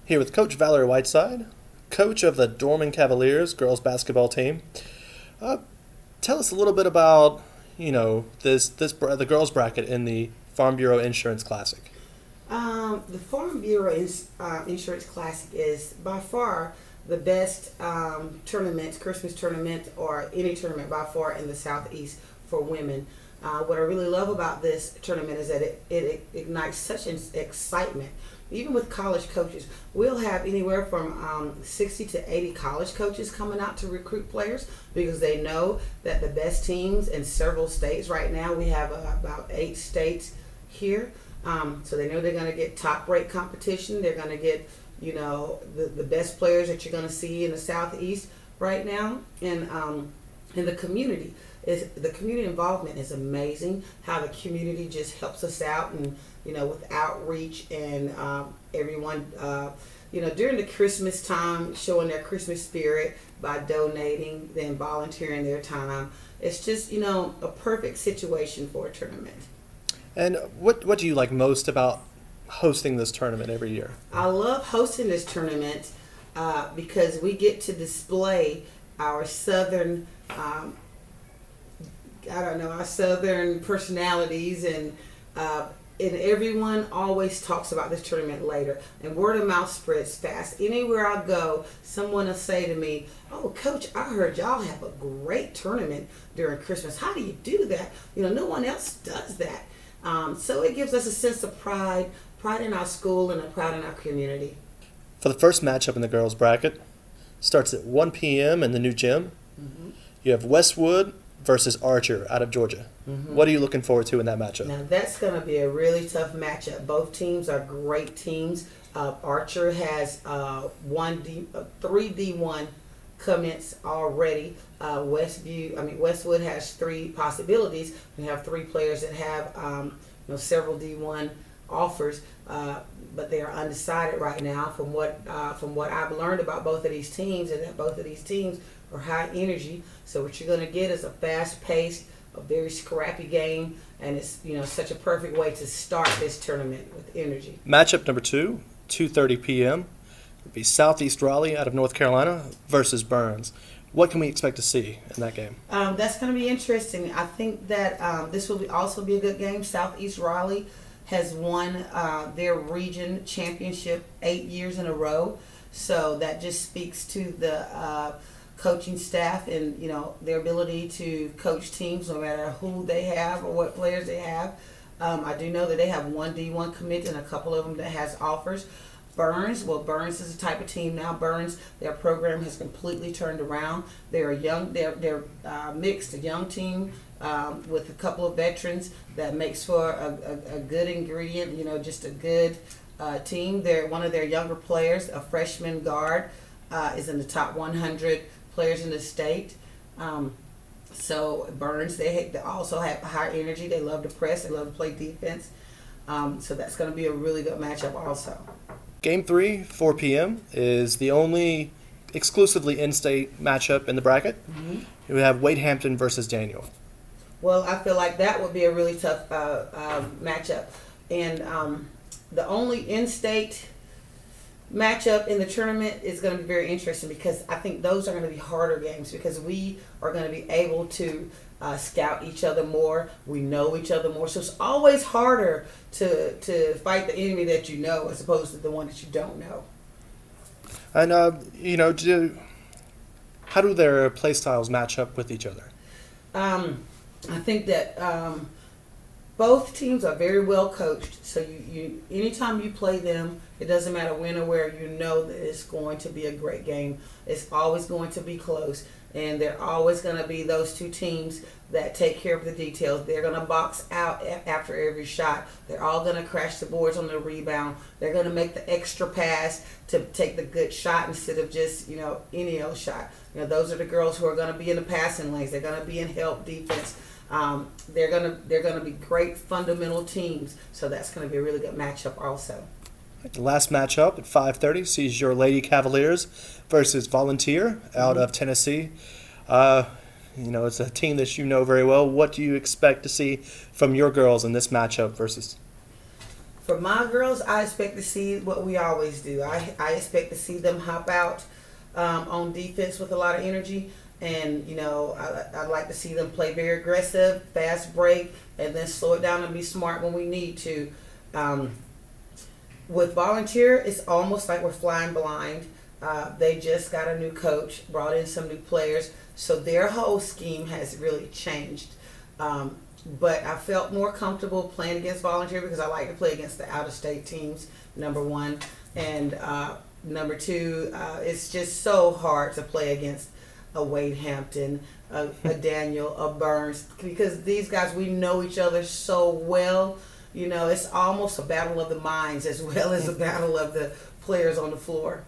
Here with Coach Valerie Whiteside, coach of the Dorman Cavaliers girls basketball team. Uh, Tell us a little bit about the girls bracket in the Farm Bureau Insurance Classic. The Farm Bureau Insurance Classic is by far the best tournament, Christmas tournament, or any tournament by far in the Southeast for women. What I really love about this tournament is that it ignites such an excitement. Even with college coaches, we'll have anywhere from 60 to 80 college coaches coming out to recruit players because they know that the best teams in several states right now, we have about 8 states here. So they know they're going to get top rate competition. They're going to get, the best players that you're going to see in the Southeast right now. And in the community. The community involvement is amazing. How the community just helps us out, and with outreach and everyone, during the Christmas time, showing their Christmas spirit by donating, then volunteering their time. It's just a perfect situation for a tournament. And what do you like most about hosting this tournament every year? I love hosting this tournament because we get to display our southern our southern personalities, and everyone always talks about this tournament later, and word of mouth spreads fast. Anywhere I go, someone will say to me, "Oh, Coach, I heard y'all have a great tournament during Christmas. How do you do that? No one else does that." So it gives us a sense of pride in our school and a pride in our community. For the first matchup in the girls bracket, starts at 1 p.m. in the new gym. Mm-hmm. You have Westwood versus Archer out of Georgia. Mm-hmm. What are you looking forward to in that matchup? Now that's going to be a really tough matchup. Both teams are great teams. Archer has 3 D1 commits already. Westwood has 3 possibilities. We have 3 players that have several D1 offers, but they are undecided right now. From what I've learned about both of these teams, is that both of these teams are high energy. So what you're going to get is a fast-paced, a very scrappy game, and it's such a perfect way to start this tournament with energy. Matchup number 2, 2:30 p.m. would be Southeast Raleigh out of North Carolina versus Burns. What can we expect to see in that game? That's going to be interesting. I think that this will also be a good game. Southeast Raleigh has won their region championship 8 years in a row, so that just speaks to the coaching staff and their ability to coach teams no matter who they have or what players they have. I do know that they have 1 D1 commit and a couple of them that has offers. Burns is a type of team now. Burns, their program has completely turned around. They're mixed, a young team with a couple of veterans that makes for a good ingredient. Just a good team. They're one of their younger players, a freshman guard, is in the top 100 players in the state. So Burns, they also have high energy. They love to press. They love to play defense. So that's going to be a really good matchup also. Game 3, 4 p.m. is the only exclusively in-state matchup in the bracket. Mm-hmm. We have Wade Hampton versus Daniel. Well, I feel like that would be a really tough matchup. And the only in-state matchup in the tournament is going to be very interesting because I think those are going to be harder games because we are going to be able to scout each other more. We know each other more. So it's always harder to fight the enemy that you know as opposed to the one that you don't know. And, how do their play styles match up with each other? I think that both teams are very well coached. So you anytime you play them, it doesn't matter when or where, you know that it's going to be a great game. It's always going to be close. And they're always going to be those 2 teams that take care of the details. They're going to box out after every shot. They're all going to crash the boards on the rebound. They're going to make the extra pass to take the good shot instead of just, any old shot. Those are the girls who are going to be in the passing lanes. They're going to be in help defense. They're going to be great fundamental teams. So that's going to be a really good matchup also. The last matchup at 5:30 sees your Lady Cavaliers versus Volunteer out of Tennessee. It's a team that you know very well. What do you expect to see from your girls in this matchup versus? For my girls, I expect to see what we always do. I expect to see them hop out on defense with a lot of energy. And, I like to see them play very aggressive, fast break, and then slow it down and be smart when we need to. With volunteer, it's almost like we're flying blind. They just got a new coach, brought in some new players, so their whole scheme has really changed. But I felt more comfortable playing against volunteer because I like to play against the out-of-state teams, number one. And number two, it's just so hard to play against a Wade Hampton, a Daniel, a Burns, because these guys, we know each other so well. It's almost a battle of the minds as well as a battle of the players on the floor.